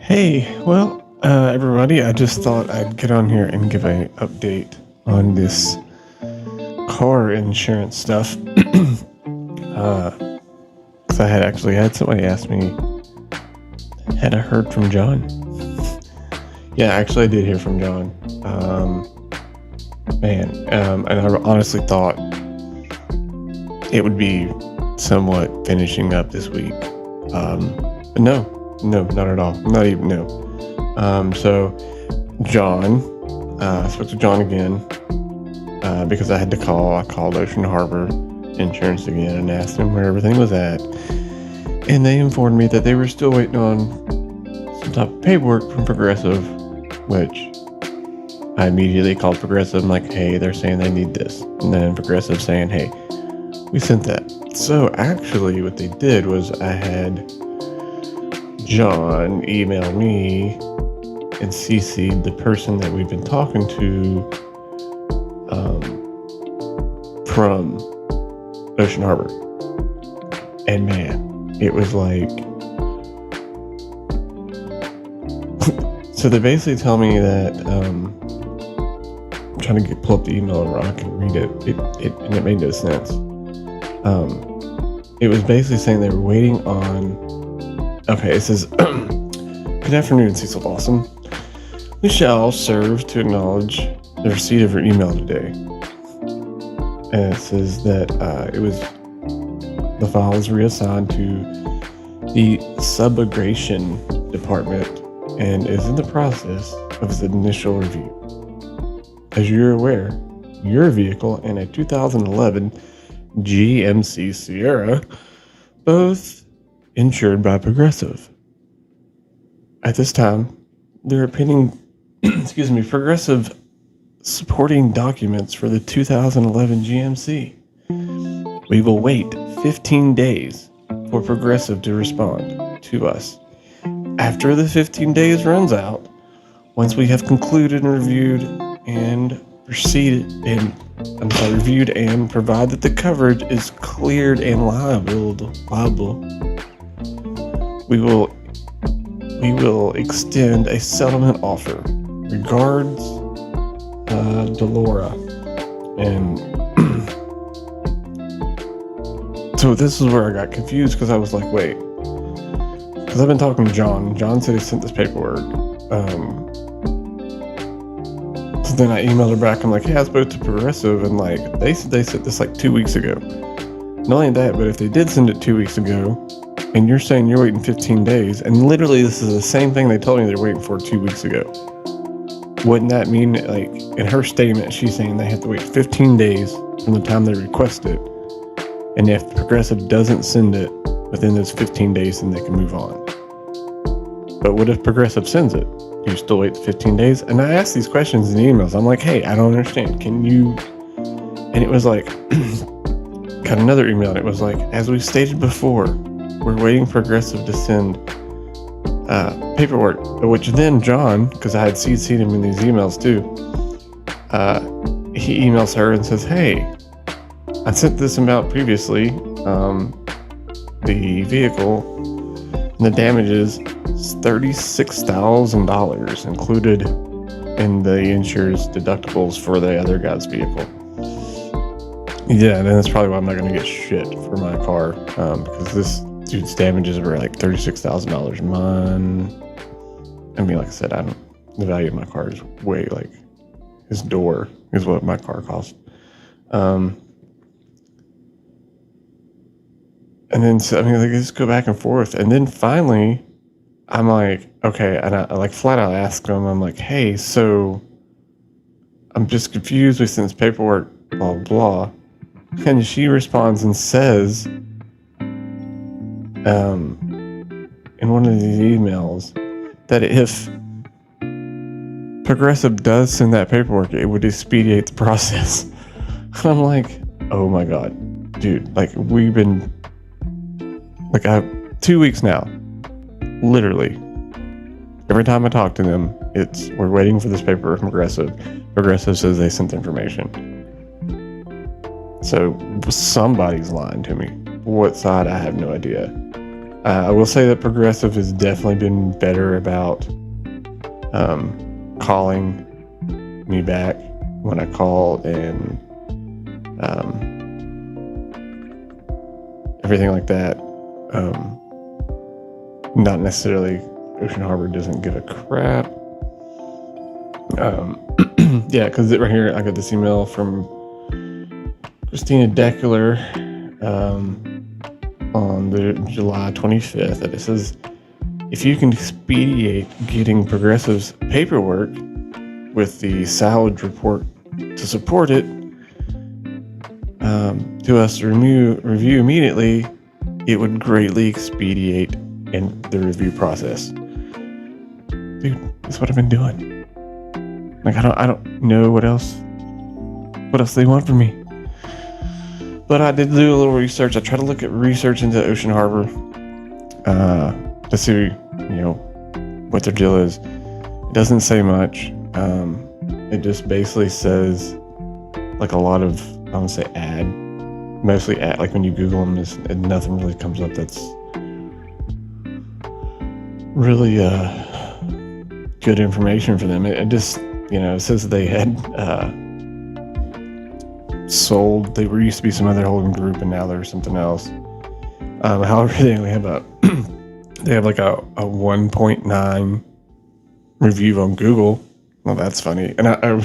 Hey, everybody, I just thought I'd get on here and give an update on this car insurance stuff. Because I had actually had somebody ask me, had I heard from John? Yeah, actually I did hear from John. And I honestly thought it would be somewhat finishing up this week. But no, not at all. Not even, no. So John, I spoke to John again, because I had to call. I called Ocean Harbor Insurance again and asked them where everything was at. And they informed me that they were still waiting on some type of paperwork from Progressive, which I immediately called Progressive. I'm like, hey, they're saying they need this. And then Progressive saying, hey, we sent that. So actually what they did was I had John email me and CC'd the person that we've been talking to from Ocean Harbor. And man, it was like... So they basically tell me that... I'm trying to pull up the email and I can read it. And it made no sense. It was basically saying they were waiting on... Okay, it says, good afternoon, Cecil Lawson. We shall serve to acknowledge the receipt of your email today. And it says that the file is reassigned to the subrogation department and is in the process of its initial review. As you're aware, your vehicle and a 2011 GMC Sierra, both insured by Progressive. At this time, there are pending, Progressive supporting documents for the 2011 GMC. We will wait 15 days for Progressive to respond to us. After the 15 days runs out, once we have concluded and reviewed and reviewed and provide that the coverage is cleared and liable, we will extend a settlement offer. Regards, Delora. And so this is where I got confused because I was like, wait. Because I've been talking to John. John said he sent this paperwork. So then I emailed her back. I'm like, hey, I spoke to Progressive, and like they said they sent this like 2 weeks ago. Not only that, but if they did send it 2 weeks ago, and you're saying you're waiting 15 days, and literally this is the same thing they told me they're waiting for 2 weeks ago. Wouldn't that mean, like, in her statement, she's saying they have to wait 15 days from the time they request it, and if Progressive doesn't send it within those 15 days, then they can move on. But what if Progressive sends it? Do you still wait 15 days? And I asked these questions in the emails. I'm like, hey, I don't understand. Can you... And it was like... got another email, and it was like, as we stated before, we're waiting for Progressive to send paperwork. Which then John, because I had CC'd him in these emails too, he emails her and says, hey, I sent this amount previously. The vehicle and the damages is $36,000 included in the insurance deductibles for the other guy's vehicle. Yeah, and that's probably why I'm not going to get shit for my car, because this dude's damages were like $36,000. Mine, I mean, like I said, the value of my car is way, like, his door is what my car cost. And then, so, I mean, they just go back and forth. And then finally, I'm like, okay. And I like flat out asked him, I'm like, hey, so I'm just confused. We sent this paperwork, blah, blah. And she responds and says, in one of these emails, that if Progressive does send that paperwork, it would expedite the process. And I'm like, oh my God, dude, like we've been... Like, I have 2 weeks now, literally. Every time I talk to them, we're waiting for this paper from Progressive. Progressive says they sent the information. So somebody's lying to me. What side? I have no idea. I will say that Progressive has definitely been better about calling me back when I called and everything like that. Not necessarily Ocean Harbor doesn't give a crap. Yeah, because right here I got this email from Christina Deckler on the July 25th, and it says, if you can expedite getting Progressive's paperwork with the salvage report to support it to us to review immediately, it would greatly expedite in the review process. Dude, that's what I've been doing. Like, I don't know what else they want from me. But I did do a little research. I tried to look at research into Ocean Harbor to see, what their deal is. It doesn't say much. It just basically says, like, a lot of, I would say mostly ad, like when you Google them, nothing really comes up that's really good information for them. It just, it says they had sold, they were used to be some other holding group and now they're something else. However, they only have they have like a 1.9 review on Google. Well, that's funny. And I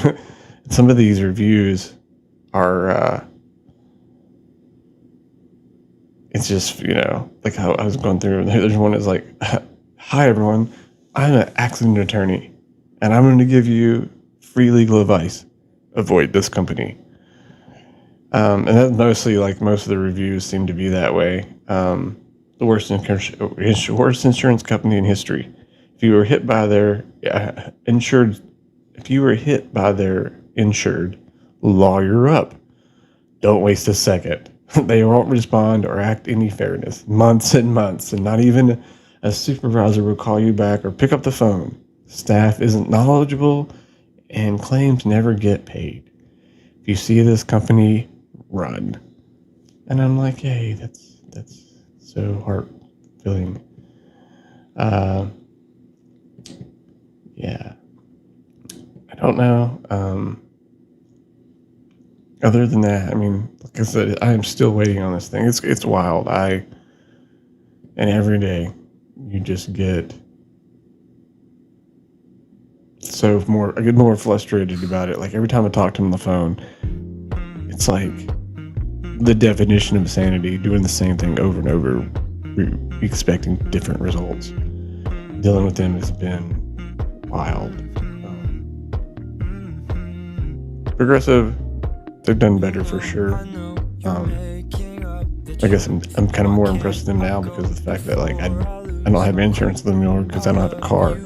some of these reviews are it's just, like how I was going through, there's one that's like, hi everyone, I'm an accident attorney and I'm going to give you free legal advice. Avoid this company. And that's mostly, like, most of the reviews seem to be that way. The worst insurance company in history. If you were hit by their insured, lawyer up. Don't waste a second. They won't respond or act any fairness. Months and months, and not even a supervisor will call you back or pick up the phone. Staff isn't knowledgeable, and claims never get paid. If you see this company, run. And I'm like, hey, that's so heart-filling. Yeah. I don't know. Other than that, I mean, like I said, I am still waiting on this thing. It's wild. And every day you just get I get more frustrated about it. Like, every time I talk to him on the phone, it's like the definition of insanity, doing the same thing over and over, expecting different results. Dealing with them has been wild. Progressive, they've done better for sure. I guess I'm kind of more impressed with them now because of the fact that, like, I don't have insurance with them anymore because I don't have a car.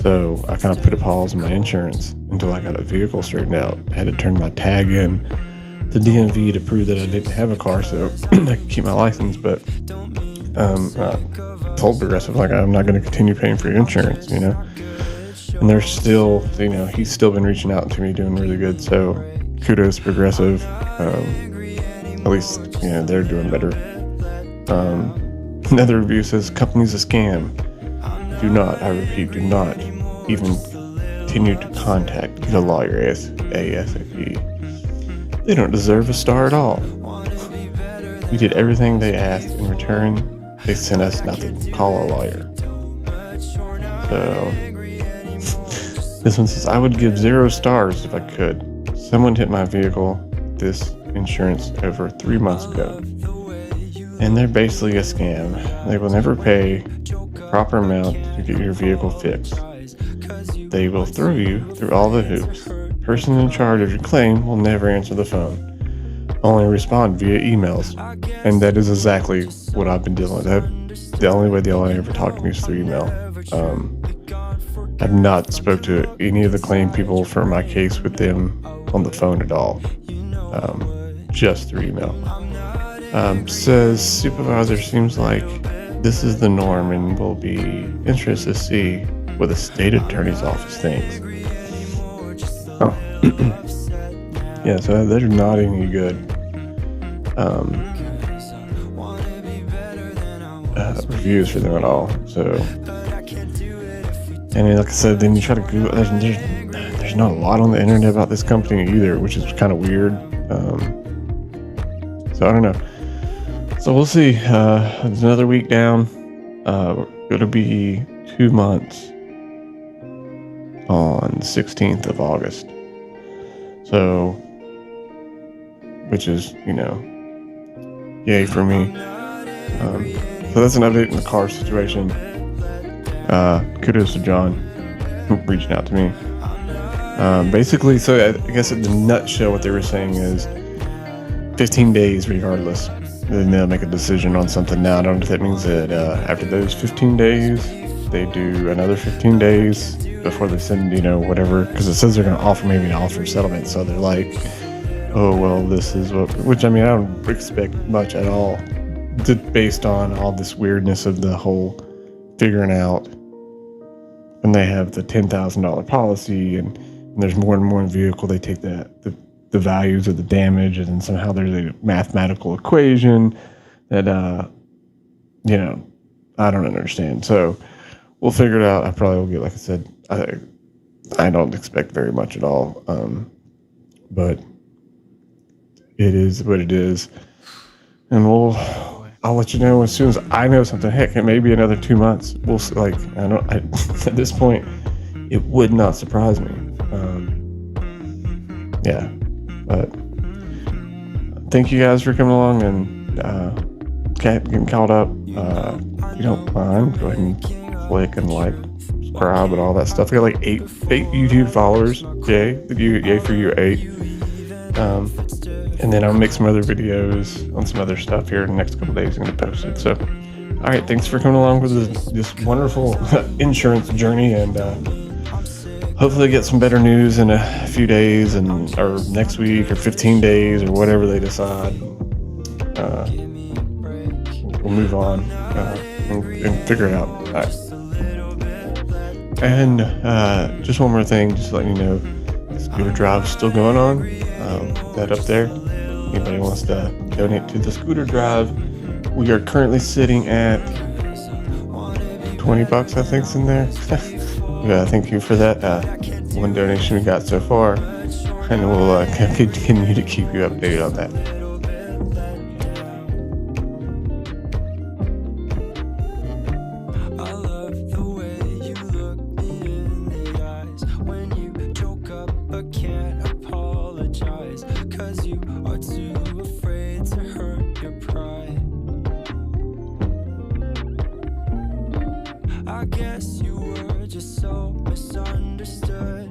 So I kind of put a pause on my insurance until I got a vehicle straightened out. I had to turn my tag in to DMV to prove that I didn't have a car so I could keep my license. But I told Progressive, like, I'm not going to continue paying for your insurance, And they're still, he's still been reaching out to me, doing really good. So kudos, Progressive. At least, they're doing better. Another review says, company's a scam. Do not, I repeat, do not even continue to get a lawyer ASAP. They don't deserve a star at all. We did everything they asked. In return, they sent us nothing. Call a lawyer. So, this one says, I would give 0 stars if I could. Someone hit my vehicle, this insurance, over 3 months ago. And they're basically a scam. They will never pay proper amount to get your vehicle fixed. They will throw you through all the hoops. Person in charge of your claim will never answer the phone. Only respond via emails. And that is exactly what I've been dealing with. The only way they'll ever talk to me is through email. I've not spoke to any of the claim people for my case with them on the phone at all. Just through email. Says supervisor seems like this is the norm and will be interested to see what the state attorney's office thinks. Oh. Yeah, so they're not any good. reviews for them at all. So, and then, like I said, then you try to Google. There's not a lot on the internet about this company either, which is kind of weird. So I don't know. So we'll see. It's another week down. It'll be 2 months on the 16th of August. So, which is, yay for me. So that's an update in the car situation. Kudos to John reaching out to me. Basically, so I guess in the nutshell, what they were saying is 15 days regardless. Then they'll make a decision on something. Now, I don't know if that means that after those 15 days, they do another 15 days before they send, whatever. Because it says they're going to offer a settlement. So they're like, oh, well, this is which, I don't expect much at all. Based on all this weirdness of the whole figuring out when they have the $10,000 policy and there's more and more in the vehicle, they take the values of the damage, and then somehow there's a mathematical equation that, I don't understand. So we'll figure it out. I probably will get, like I said, I don't expect very much at all. But it is what it is. And I'll let you know as soon as I know something. Heck, it may be another 2 months. We'll at this point, it would not surprise me. Yeah, but thank you guys for coming along and getting caught up. If you don't mind, go ahead and click and like, subscribe, and all that stuff. I got like eight YouTube followers. Yay for you, 8. And then I'll make some other videos on some other stuff here in the next couple of days. I'm going to post it. So, all right, thanks for coming along with this wonderful insurance journey, and hopefully get some better news in a few days, or next week, or 15 days, or whatever they decide. We'll move on and figure it out. All right. And just one more thing, just letting you know, Scooter Drive is still going on. That up there. Anybody wants to donate to the Scooter Drive, we are currently sitting at $20, I think, is in there. Yeah, thank you for that. One donation we got so far, and we'll continue to keep you updated on that. I guess you were just so misunderstood.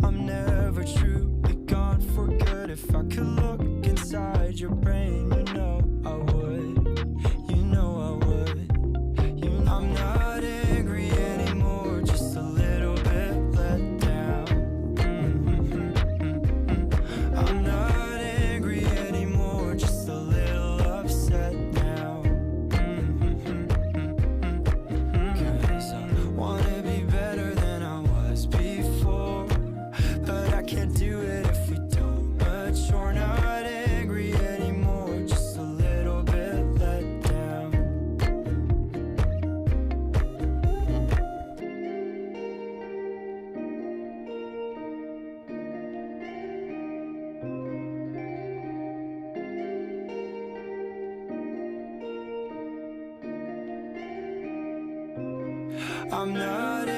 I'm never truly gone for good. If I could look inside your brain, I would. I would. I'm not angry anymore, just a little bit let down. I'm not angry anymore, just a little upset now. Wanna be better than I was before, but I can't do it if we don't mature. Not angry anymore, just a little bit let down. I'm not